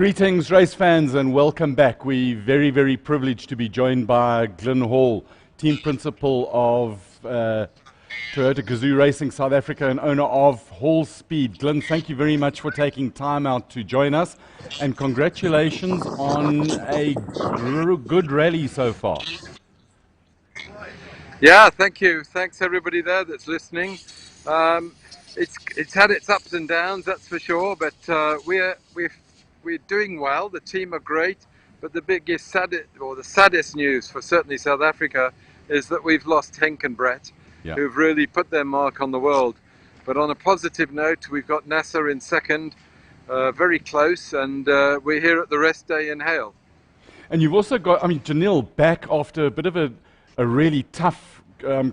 Greetings, race fans, and welcome back. We're very, very privileged to be joined by Glyn Hall, team principal of Toyota Gazoo Racing South Africa and owner of Hallspeed. Glyn, thank you very much for taking time out to join us, and congratulations on a good rally so far. Yeah, thank you. Thanks everybody there that's listening. It's had its ups and downs, that's for sure. But we're doing well. The team are great. But the saddest news for certainly South Africa is that we've lost Henk and Brett, who've really put their mark on the world. But on a positive note, we've got Nasser in second, very close, and we're here at the Raceday in Hale. And you've also got, Janil back after a bit of a really tough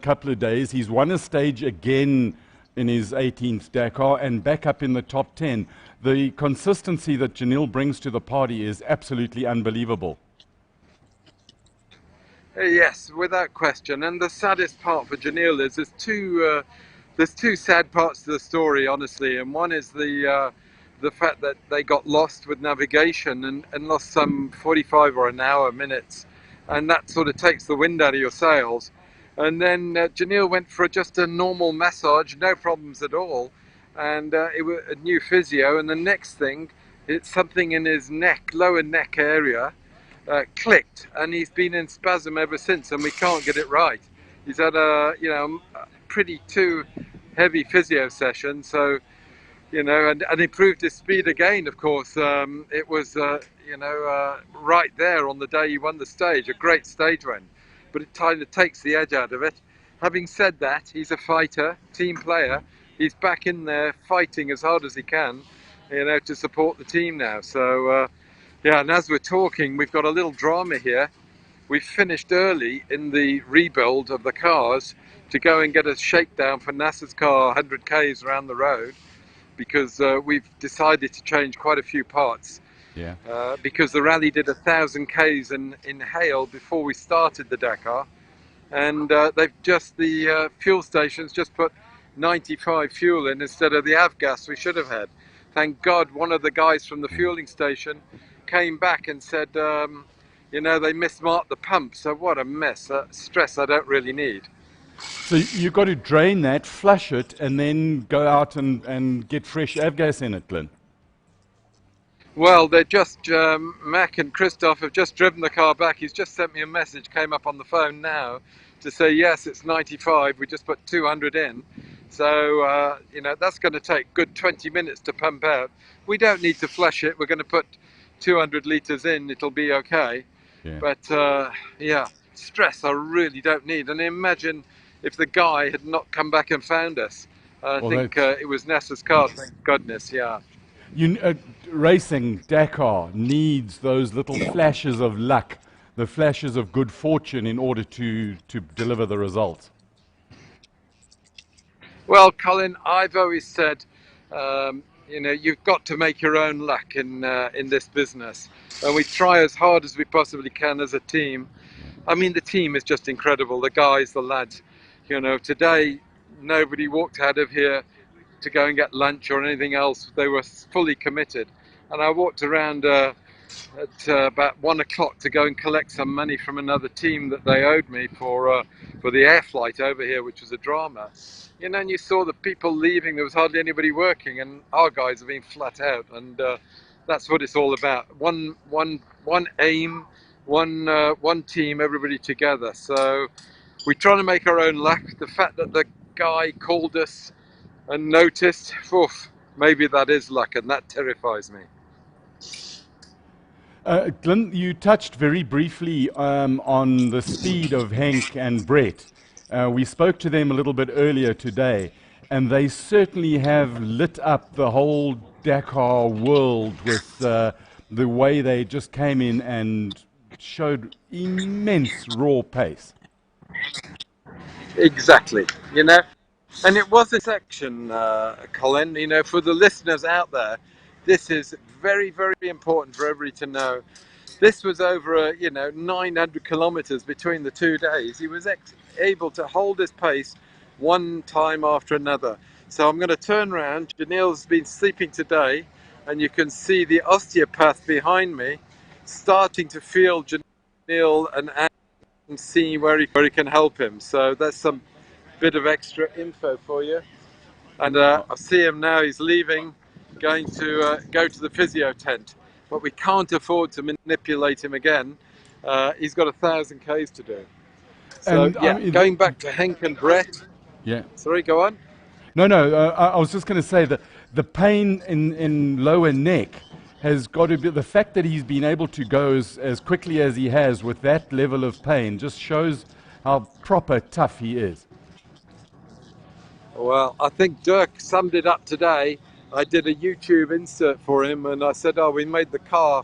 couple of days. He's won a stage again in his 18th Dakar and back up in the top 10. The consistency that Janil brings to the party is absolutely unbelievable. Yes, without question. And the saddest part for Janil is there's two sad parts to the story, honestly. And one is the fact that they got lost with navigation and lost some 45 or an hour minutes. And that sort of takes the wind out of your sails. And then Janil went for just a normal massage, no problems at all. And it was a new physio. And the next thing, it's something in his neck, lower neck area, clicked. And he's been in spasm ever since, and we can't get it right. He's had a pretty too heavy physio session. So, and improved his speed again, of course. It was, right there on the day he won the stage, a great stage win. But it kind of takes the edge out of it. Having said that, he's a fighter, team player. He's back in there fighting as hard as he can, to support the team now. So, and as we're talking, we've got a little drama here. We finished early in the rebuild of the cars to go and get a shakedown for Nasser's car, 100 Ks around the road, because we've decided to change quite a few parts. Yeah. Because the rally did 1,000 Ks in Hale before we started the Dakar, and the fuel stations just put 95 fuel in instead of the avgas we should have had. Thank God one of the guys from the fueling station came back and said, they mismarked the pump. So what a mess, stress I don't really need. So you've got to drain that, flush it, and then go out and get fresh avgas in it, Glyn. Well, they're just, Mac and Christoph have just driven the car back. He's just sent me a message, came up on the phone now, to say, yes, it's 95, we just put 200 in. So, that's going to take good 20 minutes to pump out. We don't need to flush it, we're going to put 200 litres in, it'll be okay. Yeah. But, stress I really don't need. And imagine if the guy had not come back and found us. I think it was Nasser's car, thank goodness, yeah. Racing Dakar needs those little flashes of luck, the flashes of good fortune in order to deliver the results. Well, Colin, I've always said, you've got to make your own luck in this business, and we try as hard as we possibly can as a team. I mean, the team is just incredible. The guys, the lads. Today nobody walked out of here to go and get lunch or anything else. They were fully committed. And I walked around at about 1 o'clock to go and collect some money from another team that they owed me for the air flight over here, which was a drama. And you saw the people leaving. There was hardly anybody working, and our guys have been flat out. And that's what it's all about. One aim, one team, everybody together. So we're trying to make our own luck. The fact that the guy called us and noticed, maybe that is luck, and that terrifies me. Glyn, you touched very briefly on the speed of Henk and Brett. We spoke to them a little bit earlier today, and they certainly have lit up the whole Dakar world with the way they just came in and showed immense raw pace. Exactly, And it was a section, Colin, for the listeners out there, this is very, very important for everybody to know. This was over, 900 kilometers between the 2 days. He was able to hold his pace one time after another. So I'm going to turn around. Janil's been sleeping today. and you can see the osteopath behind me starting to feel Janil and see where he can help him. So that's some bit of extra info for you. And I see him now, he's leaving, going to go to the physio tent. But we can't afford to manipulate him again. He's got 1,000 Ks to do. So And yeah, going back to Henk and Brett. Yeah. Sorry, go on. No, I was just going to say that the pain in lower neck has got to be, the fact that he's been able to go as quickly as he has with that level of pain just shows how proper tough he is. Well, I think Dirk summed it up today. I did a YouTube insert for him and I said, oh, we made the car,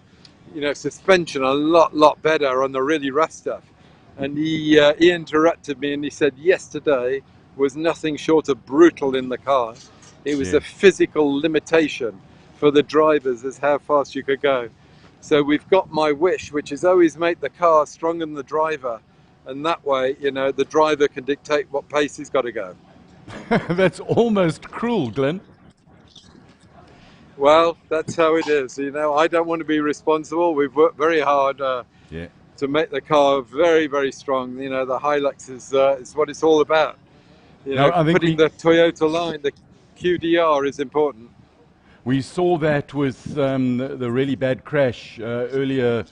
suspension a lot better on the really rough stuff. And he interrupted me and he said yesterday was nothing short of brutal in the car. It was a physical limitation for the drivers as how fast you could go. So we've got my wish, which is always make the car stronger than the driver. And that way, the driver can dictate what pace he's got to go. That's almost cruel, Glyn. Well, that's how it is. I don't want to be responsible. We've worked very hard to make the car very, very strong. The Hilux is what it's all about. Putting the Toyota line, the QDR is important. We saw that with the really bad crash earlier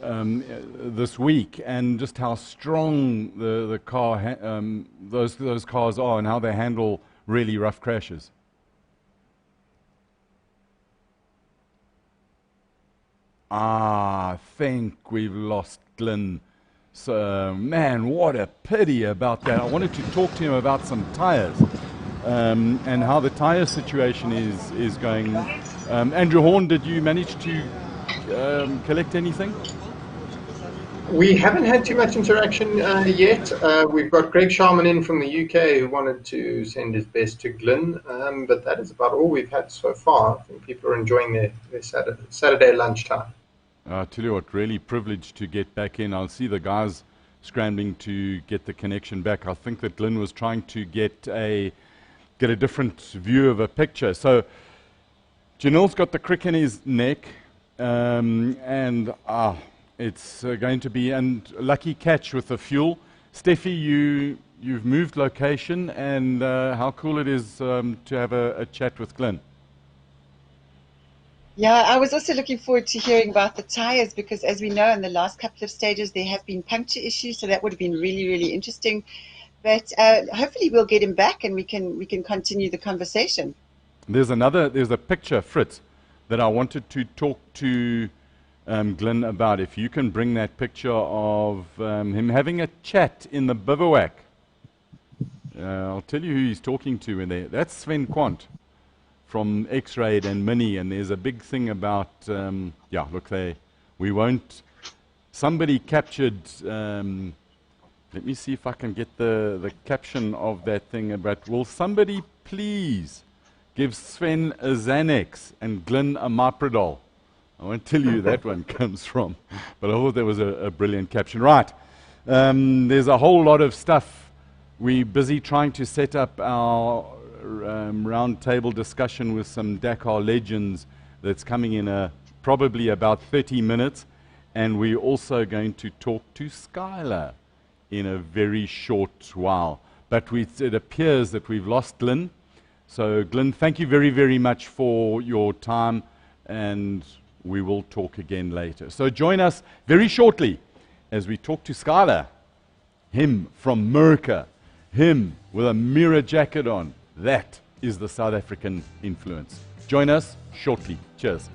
this week, and just how strong the car, those cars are, and how they handle really rough crashes. I think we've lost Glyn. So, man, what a pity about that. I wanted to talk to him about some tires and how the tire situation is going. Andrew Horn, did you manage to collect anything? We haven't had too much interaction yet. We've got Greg Sharman in from the UK who wanted to send his best to Glyn, but that is about all we've had so far. I think people are enjoying their Saturday lunchtime. I tell you what, really privileged to get back in. I'll see the guys scrambling to get the connection back. I think that Glyn was trying to get a different view of a picture. So Janel's got the crick in his neck, and it's going to be a lucky catch with the fuel. Steffi, you've moved location, and how cool it is to have a chat with Glyn. Yeah, I was also looking forward to hearing about the tires because, as we know, in the last couple of stages there have been puncture issues, so that would have been really, really interesting. But hopefully we'll get him back and we can continue the conversation. There's a picture, Fritz, that I wanted to talk to Glyn about. If you can bring that picture of him having a chat in the Bivouac. I'll tell you who he's talking to in there. That's Sven Quant from X-Raid and Mini, and there's a big thing about, somebody captured, let me see if I can get the caption of that thing about, will somebody please give Sven a Xanax and Glyn a Miprodol? I won't tell you who that one comes from, but I thought that was a brilliant caption. Right, there's a whole lot of stuff. We're busy trying to set up our round table discussion with some Dakar legends that's coming in probably about 30 minutes, and we're also going to talk to Skylar in a very short while. But it appears that we've lost Glyn. So Glyn, thank you very, very much for your time, and we will talk again later. So join us very shortly as we talk to Skylar, him from America, him with a mirror jacket on. That is the South African influence. Join us shortly. Cheers.